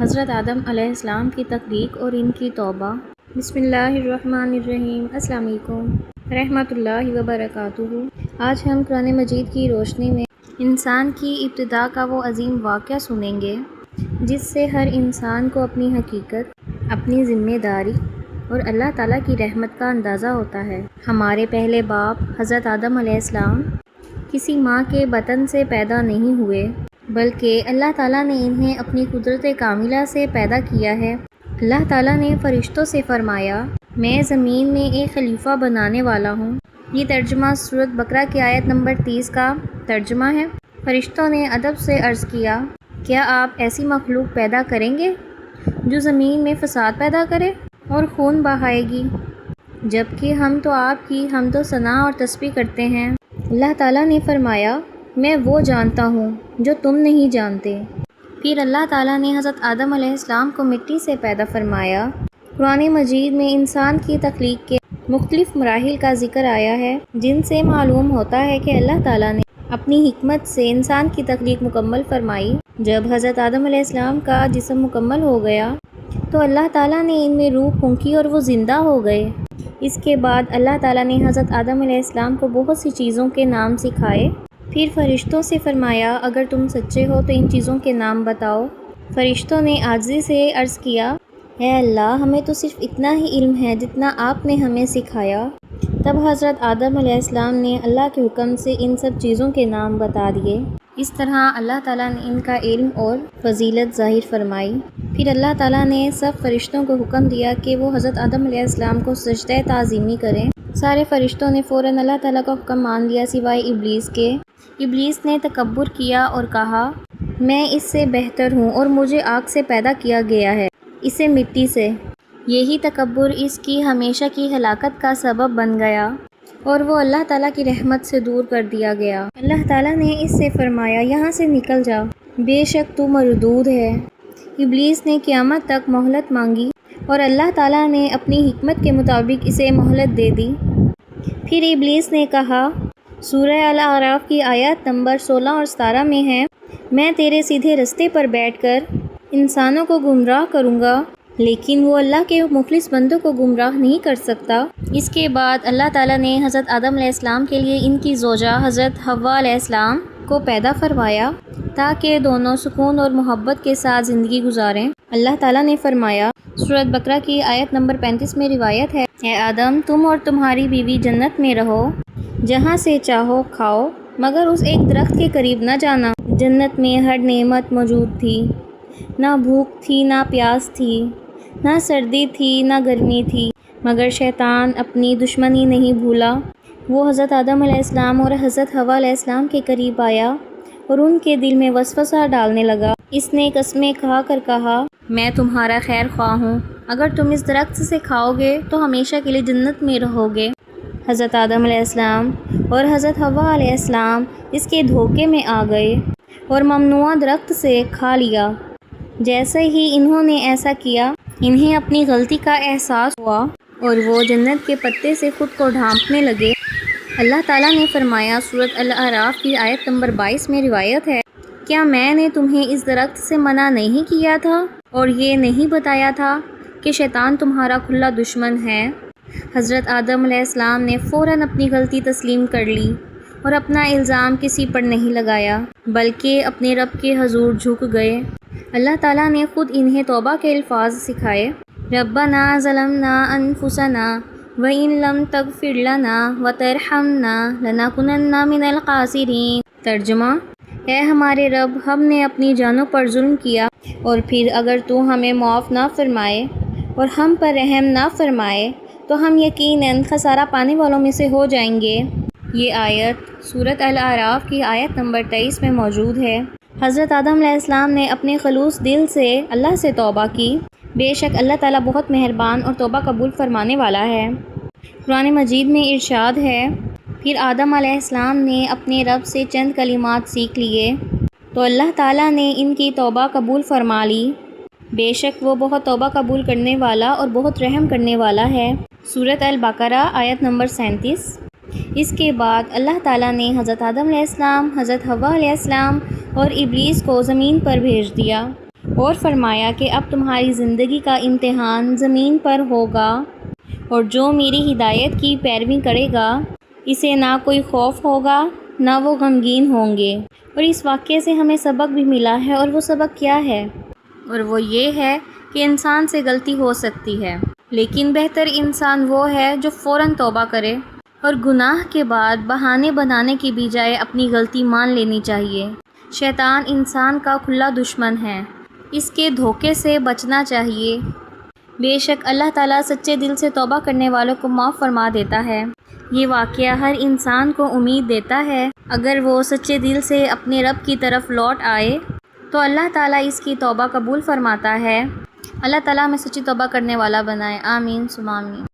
حضرت آدم علیہ السلام کی تخلیق اور ان کی توبہ۔ بسم اللہ الرحمن الرحیم۔ السلام علیکم رحمۃ اللہ وبرکاتہ۔ آج ہم قرآن مجید کی روشنی میں انسان کی ابتدا کا وہ عظیم واقعہ سنیں گے جس سے ہر انسان کو اپنی حقیقت، اپنی ذمہ داری اور اللہ تعالیٰ کی رحمت کا اندازہ ہوتا ہے۔ ہمارے پہلے باپ حضرت آدم علیہ السلام کسی ماں کے بطن سے پیدا نہیں ہوئے، بلکہ اللہ تعالیٰ نے انہیں اپنی قدرت کاملہ سے پیدا کیا ہے۔ اللہ تعالیٰ نے فرشتوں سے فرمایا، میں زمین میں ایک خلیفہ بنانے والا ہوں۔ یہ ترجمہ سورۃ بقرہ کی آیت نمبر 30 کا ترجمہ ہے۔ فرشتوں نے ادب سے عرض کیا، کیا آپ ایسی مخلوق پیدا کریں گے جو زمین میں فساد پیدا کرے اور خون بہائے گی، جبکہ ہم تو آپ کی حمد و ثنا اور تسبیح کرتے ہیں۔ اللہ تعالیٰ نے فرمایا، میں وہ جانتا ہوں جو تم نہیں جانتے۔ پھر اللہ تعالیٰ نے حضرت آدم علیہ السلام کو مٹی سے پیدا فرمایا۔ قرآن مجید میں انسان کی تخلیق کے مختلف مراحل کا ذکر آیا ہے، جن سے معلوم ہوتا ہے کہ اللہ تعالیٰ نے اپنی حکمت سے انسان کی تخلیق مکمل فرمائی۔ جب حضرت آدم علیہ السلام کا جسم مکمل ہو گیا تو اللہ تعالیٰ نے ان میں روح پھونکی اور وہ زندہ ہو گئے۔ اس کے بعد اللہ تعالیٰ نے حضرت آدم علیہ السلام کو بہت سی چیزوں کے نام سکھائے۔ پھر فرشتوں سے فرمایا، اگر تم سچے ہو تو ان چیزوں کے نام بتاؤ۔ فرشتوں نے عاجزی سے عرض کیا، اے اللہ، ہمیں تو صرف اتنا ہی علم ہے جتنا آپ نے ہمیں سکھایا۔ تب حضرت آدم علیہ السلام نے اللہ کے حکم سے ان سب چیزوں کے نام بتا دیے۔ اس طرح اللہ تعالیٰ نے ان کا علم اور فضیلت ظاہر فرمائی۔ پھر اللہ تعالیٰ نے سب فرشتوں کو حکم دیا کہ وہ حضرت آدم علیہ السلام کو سجدہ تعظیمی کریں۔ سارے فرشتوں نے فوراً اللہ تعالیٰ کا حکم مان لیا سوائے ابلیس کے۔ ابلیس نے تکبر کیا اور کہا، میں اس سے بہتر ہوں اور مجھے آگ سے پیدا کیا گیا ہے، اسے مٹی سے۔ یہی تکبر اس کی ہمیشہ کی ہلاکت کا سبب بن گیا اور وہ اللہ تعالیٰ کی رحمت سے دور کر دیا گیا۔ اللہ تعالیٰ نے اس سے فرمایا، یہاں سے نکل جا، بے شک تو مردود ہے۔ ابلیس نے قیامت تک مہلت مانگی اور اللہ تعالیٰ نے اپنی حکمت کے مطابق اسے مہلت دے دی۔ پھر ابلیس نے کہا، سورہ الاعراف کی آیات نمبر 16 اور 17 میں ہے، میں تیرے سیدھے رستے پر بیٹھ کر انسانوں کو گمراہ کروں گا، لیکن وہ اللہ کے مخلص بندوں کو گمراہ نہیں کر سکتا۔ اس کے بعد اللہ تعالیٰ نے حضرت آدم علیہ السلام کے لیے ان کی زوجہ حضرت حوا علیہ السلام کو پیدا فرمایا تاکہ دونوں سکون اور محبت کے ساتھ زندگی گزاریں۔ اللہ تعالیٰ نے فرمایا، سورۃ بقرہ کی آیت نمبر 35 میں روایت ہے، اے آدم، تم اور تمہاری بیوی جنت میں رہو، جہاں سے چاہو کھاؤ، مگر اس ایک درخت کے قریب نہ جانا۔ جنت میں ہر نعمت موجود تھی، نہ بھوک تھی نہ پیاس تھی، نہ سردی تھی نہ گرمی تھی، مگر شیطان اپنی دشمنی نہیں بھولا۔ وہ حضرت آدم علیہ السلام اور حضرت حوا علیہ السلام کے قریب آیا اور ان کے دل میں وسوسہ ڈالنے لگا۔ اس نے قسمیں کھا کر کہا، میں تمہارا خیر خواہ ہوں، اگر تم اس درخت سے کھاؤ گے تو ہمیشہ کے لیے جنت میں رہو گے۔ حضرت آدم علیہ السلام اور حضرت حوا علیہ السلام اس کے دھوکے میں آ گئے اور ممنوعہ درخت سے کھا لیا۔ جیسے ہی انہوں نے ایسا کیا، انہیں اپنی غلطی کا احساس ہوا اور وہ جنت کے پتے سے خود کو ڈھانپنے لگے۔ اللہ تعالیٰ نے فرمایا، سورۃ الاعراف کی آیت نمبر 22 میں روایت ہے، کیا میں نے تمہیں اس درخت سے منع نہیں کیا تھا اور یہ نہیں بتایا تھا کہ شیطان تمہارا کھلا دشمن ہے؟ حضرت آدم علیہ السلام نے فوراً اپنی غلطی تسلیم کر لی اور اپنا الزام کسی پر نہیں لگایا، بلکہ اپنے رب کے حضور جھک گئے۔ اللہ تعالیٰ نے خود انہیں توبہ کے الفاظ سکھائے، ربنا ظلمنا انفسنا وَإِن لَّمْ تَغْفِرْ لَنَا وَتَرْحَمْنَا لَنَكُونَنَّ مِنَ الْخَاسِرِينَ۔ ترجمہ، اے ہمارے رب، ہم نے اپنی جانوں پر ظلم کیا، اور پھر اگر تو ہمیں معاف نہ فرمائے اور ہم پر رحم نہ فرمائے تو ہم یقیناً خسارہ پانے والوں میں سے ہو جائیں گے۔ یہ آیت سورۃ الاعراف کی آیت نمبر 23 میں موجود ہے۔ حضرت آدم علیہ السلام نے اپنے خلوص دل سے اللہ سے توبہ کی، بے شک اللہ تعالیٰ بہت مہربان اور توبہ قبول فرمانے والا ہے۔ قرآن مجید میں ارشاد ہے، پھر آدم علیہ السلام نے اپنے رب سے چند کلمات سیکھ لیے تو اللہ تعالیٰ نے ان کی توبہ قبول فرما لی، بے شک وہ بہت توبہ قبول کرنے والا اور بہت رحم کرنے والا ہے۔ سورۃ البقرہ آیت نمبر 37۔ اس کے بعد اللہ تعالیٰ نے حضرت آدم علیہ السلام، حضرت حوا علیہ السلام اور ابلیس کو زمین پر بھیج دیا اور فرمایا کہ اب تمہاری زندگی کا امتحان زمین پر ہوگا، اور جو میری ہدایت کی پیروی کرے گا اسے نہ کوئی خوف ہوگا نہ وہ غمگین ہوں گے۔ اور اس واقعے سے ہمیں سبق بھی ملا ہے، اور وہ سبق کیا ہے؟ اور وہ یہ ہے کہ انسان سے غلطی ہو سکتی ہے، لیکن بہتر انسان وہ ہے جو فوراً توبہ کرے، اور گناہ کے بعد بہانے بنانے کی بجائے اپنی غلطی مان لینی چاہیے۔ شیطان انسان کا کھلا دشمن ہے، اس کے دھوکے سے بچنا چاہیے۔ بے شک اللہ تعالیٰ سچے دل سے توبہ کرنے والوں کو معاف فرما دیتا ہے۔ یہ واقعہ ہر انسان کو امید دیتا ہے، اگر وہ سچے دل سے اپنے رب کی طرف لوٹ آئے تو اللہ تعالیٰ اس کی توبہ قبول فرماتا ہے۔ اللہ تعالیٰ ہمیں سچی توبہ کرنے والا بنائے، آمین ثم آمین۔